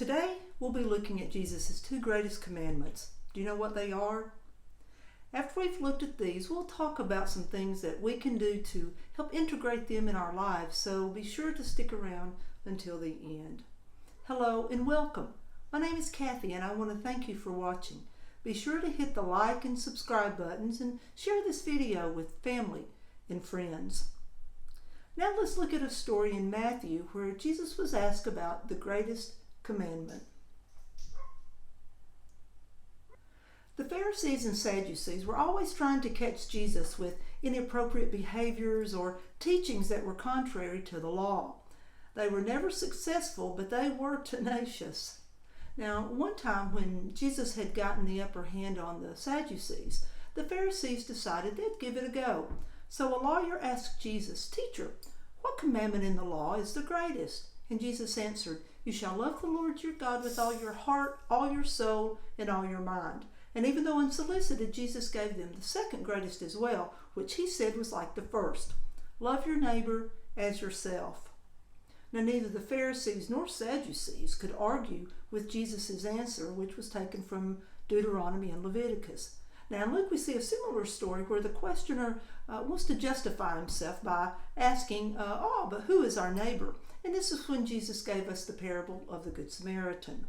Today, we'll be looking at Jesus' two greatest commandments. Do you know what they are? After we've looked at these, we'll talk about some things that we can do to help integrate them in our lives, so be sure to stick around until the end. Hello and welcome. My name is Kathy and I want to thank you for watching. Be sure to hit the like and subscribe buttons and share this video with family and friends. Now let's look at a story in Matthew where Jesus was asked about the greatest commandment. The Pharisees and Sadducees were always trying to catch Jesus with inappropriate behaviors or teachings that were contrary to the law. They were never successful, but they were tenacious. Now, one time when Jesus had gotten the upper hand on the Sadducees, the Pharisees decided they'd give it a go. So a lawyer asked Jesus, "Teacher, what commandment in the law is the greatest?" And Jesus answered, "You shall love the Lord your God with all your heart, all your soul, and all your mind." And even though unsolicited, Jesus gave them the second greatest as well, which he said was like the first. Love your neighbor as yourself. Now, neither the Pharisees nor Sadducees could argue with Jesus' answer, which was taken from Deuteronomy and Leviticus. Now, in Luke, we see a similar story where the questioner wants to justify himself by asking, but who is our neighbor? And this is when Jesus gave us the parable of the Good Samaritan.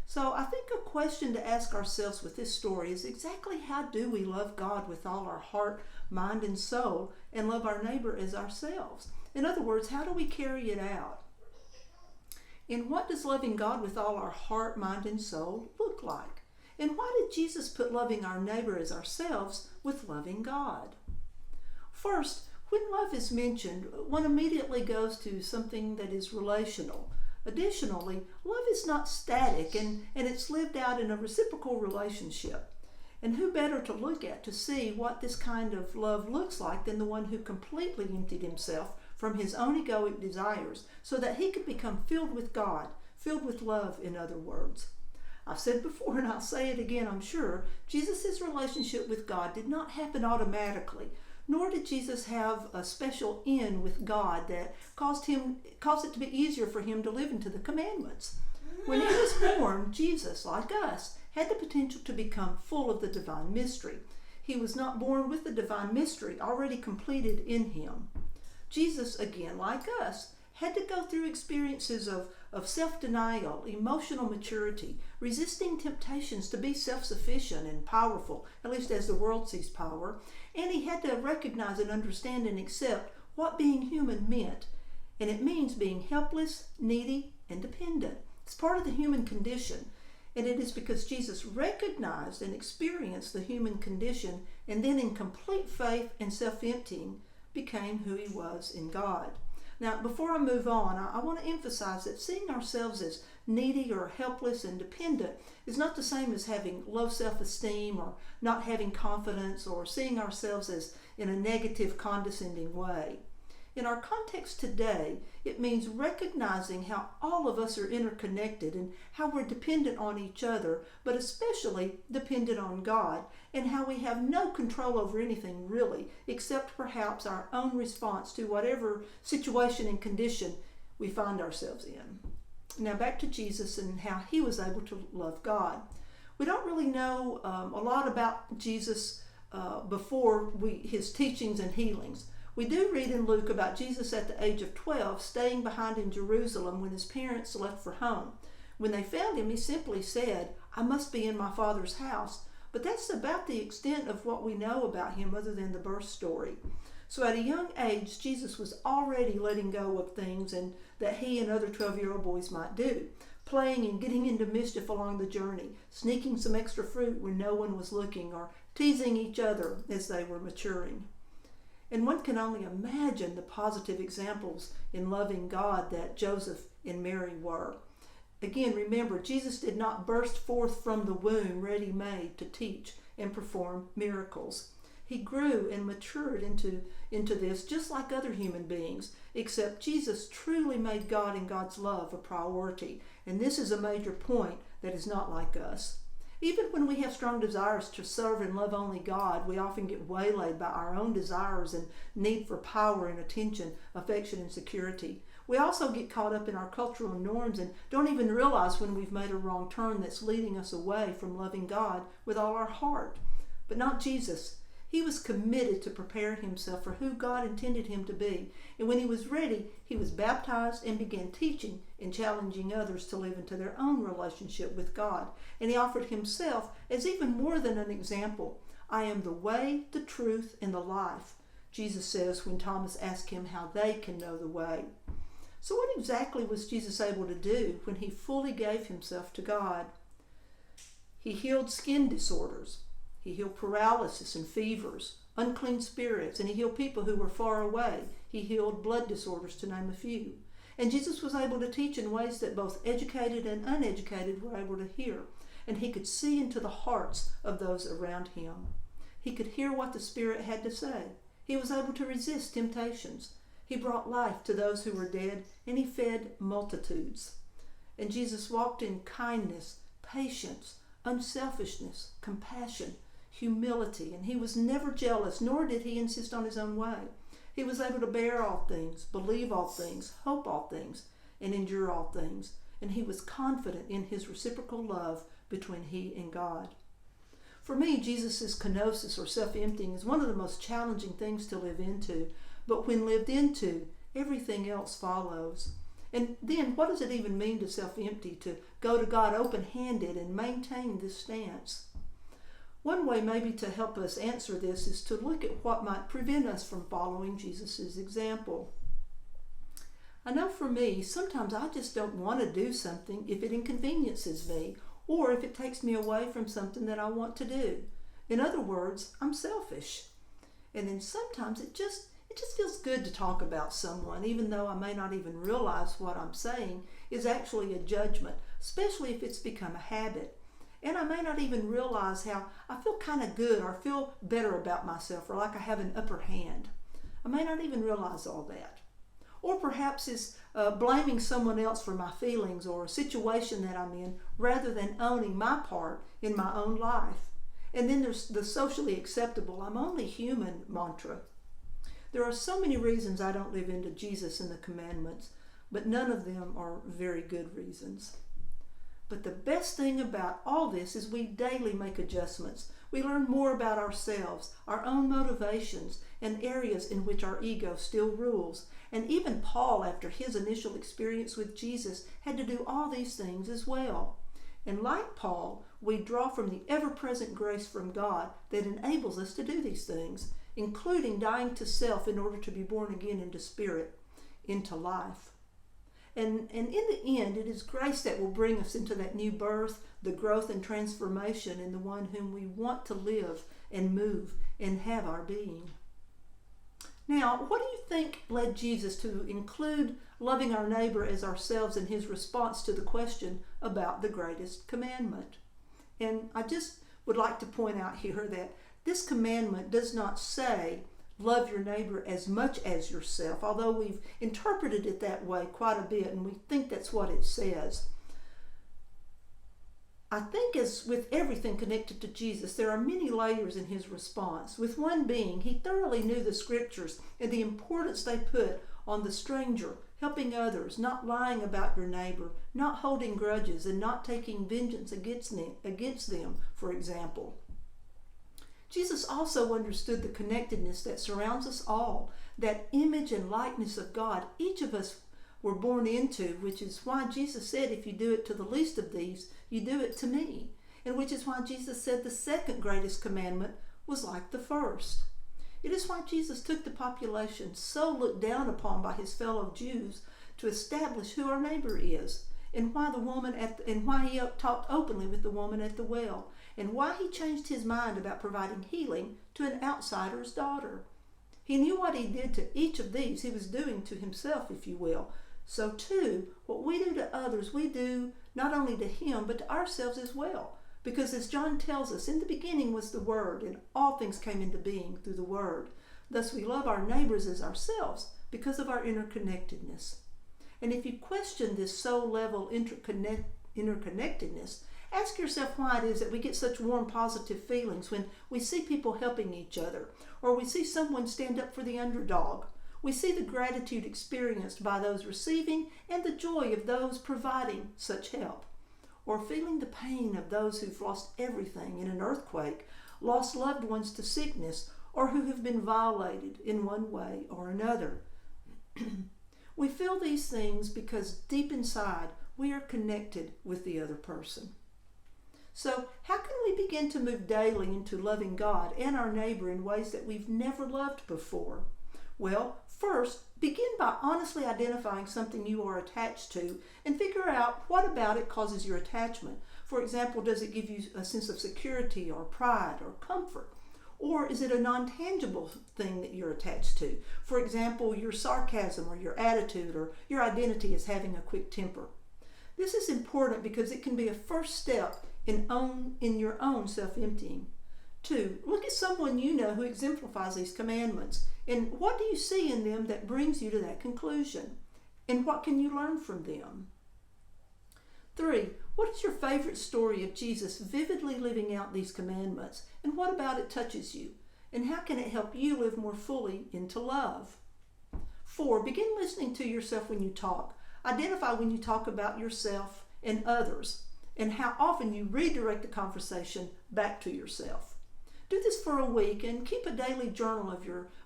So I think a question to ask ourselves with this story is exactly how do we love God with all our heart, mind, and soul, and love our neighbor as ourselves? In other words, how do we carry it out? And what does loving God with all our heart, mind, and soul look like? And why did Jesus put loving our neighbor as ourselves with loving God? First, when love is mentioned, one immediately goes to something that is relational. Additionally, love is not static and it's lived out in a reciprocal relationship. And who better to look at to see what this kind of love looks like than the one who completely emptied himself from his own egoic desires so that he could become filled with God, filled with love, in other words. I've said before and I'll say it again, I'm sure, Jesus' relationship with God did not happen automatically, nor did Jesus have a special in with God that caused it to be easier for him to live into the commandments. When he was born, Jesus, like us, had the potential to become full of the divine mystery. He was not born with the divine mystery already completed in him. Jesus, again, like us, had to go through experiences of self-denial, emotional maturity, resisting temptations to be self-sufficient and powerful, at least as the world sees power, and he had to recognize and understand and accept what being human meant. And it means being helpless, needy, and dependent. It's part of the human condition. And it is because Jesus recognized and experienced the human condition and then in complete faith and self-emptying became who he was in God. Now, before I move on, I want to emphasize that seeing ourselves as needy or helpless and dependent is not the same as having low self-esteem or not having confidence or seeing ourselves as in a negative, condescending way. In our context today, it means recognizing how all of us are interconnected and how we're dependent on each other, but especially dependent on God, and how we have no control over anything really, except perhaps our own response to whatever situation and condition we find ourselves in. Now back to Jesus and how he was able to love God. We don't really know a lot about Jesus before his teachings and healings. We do read in Luke about Jesus at the age of 12 staying behind in Jerusalem when his parents left for home. When they found him, he simply said, "I must be in my Father's house." But that's about the extent of what we know about him other than the birth story. So at a young age, Jesus was already letting go of things and that he and other 12-year-old boys might do, playing and getting into mischief along the journey, sneaking some extra fruit when no one was looking, or teasing each other as they were maturing. And one can only imagine the positive examples in loving God that Joseph and Mary were. Again, remember, Jesus did not burst forth from the womb ready-made to teach and perform miracles. He grew and matured into this just like other human beings, except Jesus truly made God and God's love a priority. And this is a major point that is not like us. Even when we have strong desires to serve and love only God, we often get waylaid by our own desires and need for power and attention, affection and security. We also get caught up in our cultural norms and don't even realize when we've made a wrong turn that's leading us away from loving God with all our heart. But not Jesus. He was committed to preparing himself for who God intended him to be. And when he was ready, he was baptized and began teaching and challenging others to live into their own relationship with God. And he offered himself as even more than an example. I am the way, the truth, and the life, Jesus says when Thomas asked him how they can know the way. So what exactly was Jesus able to do when he fully gave himself to God? He healed skin disorders. He healed paralysis and fevers, unclean spirits, and he healed people who were far away. He healed blood disorders, to name a few. And Jesus was able to teach in ways that both educated and uneducated were able to hear. And he could see into the hearts of those around him. He could hear what the Spirit had to say. He was able to resist temptations. He brought life to those who were dead, and he fed multitudes. And Jesus walked in kindness, patience, unselfishness, compassion, humility, and he was never jealous, nor did he insist on his own way. He was able to bear all things, believe all things, hope all things, and endure all things. And he was confident in his reciprocal love between he and God. For me, Jesus' kenosis, or self-emptying, is one of the most challenging things to live into. But when lived into, everything else follows. And then, what does it even mean to self-empty, to go to God open-handed and maintain this stance? One way maybe to help us answer this is to look at what might prevent us from following Jesus' example. I know for me, sometimes I just don't want to do something if it inconveniences me, or if it takes me away from something that I want to do. In other words, I'm selfish. And then sometimes it just feels good to talk about someone, even though I may not even realize what I'm saying is actually a judgment, especially if it's become a habit. And I may not even realize how I feel kind of good or feel better about myself or like I have an upper hand. I may not even realize all that. Or perhaps it's blaming someone else for my feelings or a situation that I'm in rather than owning my part in my own life. And then there's the socially acceptable, I'm only human mantra. There are so many reasons I don't live into Jesus and the commandments, but none of them are very good reasons. But the best thing about all this is we daily make adjustments. We learn more about ourselves, our own motivations, and areas in which our ego still rules. And even Paul, after his initial experience with Jesus, had to do all these things as well. And like Paul, we draw from the ever-present grace from God that enables us to do these things, including dying to self in order to be born again into spirit, into life. And in the end, it is grace that will bring us into that new birth, the growth and transformation in the one whom we want to live and move and have our being. Now, what do you think led Jesus to include loving our neighbor as ourselves in his response to the question about the greatest commandment? And I just would like to point out here that this commandment does not say, love your neighbor as much as yourself, although we've interpreted it that way quite a bit and we think that's what it says. I think as with everything connected to Jesus, there are many layers in his response. With one being, he thoroughly knew the scriptures and the importance they put on the stranger, helping others, not lying about your neighbor, not holding grudges, and not taking vengeance against them, for example. Jesus also understood the connectedness that surrounds us all, that image and likeness of God each of us were born into, which is why Jesus said, if you do it to the least of these, you do it to me. And which is why Jesus said the second greatest commandment was like the first. It is why Jesus took the population so looked down upon by his fellow Jews to establish who our neighbor is, and why he talked openly with the woman at the well, and why he changed his mind about providing healing to an outsider's daughter. He knew what he did to each of these he was doing to himself, if you will. So too, what we do to others, we do not only to him, but to ourselves as well. Because as John tells us, in the beginning was the Word, and all things came into being through the Word. Thus we love our neighbors as ourselves because of our interconnectedness. And if you question this soul-level interconnectedness, ask yourself why it is that we get such warm, positive feelings when we see people helping each other, or we see someone stand up for the underdog, We see the gratitude experienced by those receiving and the joy of those providing such help, or feeling the pain of those who've lost everything in an earthquake, lost loved ones to sickness, or who have been violated in one way or another. We feel these things because deep inside we are connected with the other person. So how can we begin to move daily into loving God and our neighbor in ways that we've never loved before? Well, first, begin by honestly identifying something you are attached to and figure out what about it causes your attachment. For example, does it give you a sense of security or pride or comfort? Or is it a non-tangible thing that you're attached to? For example, your sarcasm or your attitude or your identity as having a quick temper. This is important because it can be a first step in your own self-emptying. 2, look at someone you know who exemplifies these commandments. And what do you see in them that brings you to that conclusion? And what can you learn from them? 3, what is your favorite story of Jesus vividly living out these commandments? And what about it touches you? And how can it help you live more fully into love? 4, begin listening to yourself when you talk. Identify when you talk about yourself and others, and how often you redirect the conversation back to yourself. Do this for a week and keep a daily journal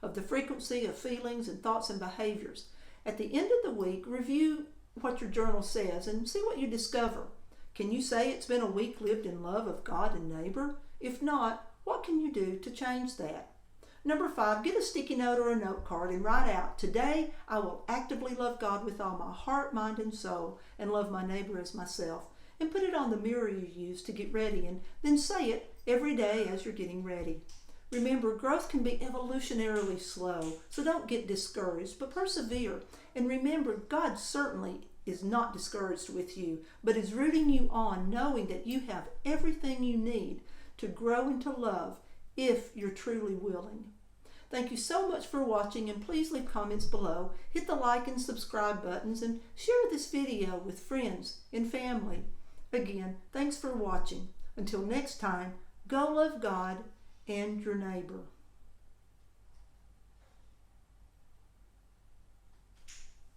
of the frequency of feelings and thoughts and behaviors. At the end of the week, review what your journal says and see what you discover. Can you say it's been a week lived in love of God and neighbor? If not, what can you do to change that? Number 5, get a sticky note or a note card and write out, today I will actively love God with all my heart, mind, and soul and love my neighbor as myself. And put it on the mirror you use to get ready, and then say it every day as you're getting ready. Remember, growth can be evolutionarily slow, so don't get discouraged, but persevere. And remember, God certainly is not discouraged with you, but is rooting you on, knowing that you have everything you need to grow into love if you're truly willing. Thank you so much for watching, and please leave comments below. Hit the like and subscribe buttons and share this video with friends and family. Again, thanks for watching. Until next time, go love God and your neighbor.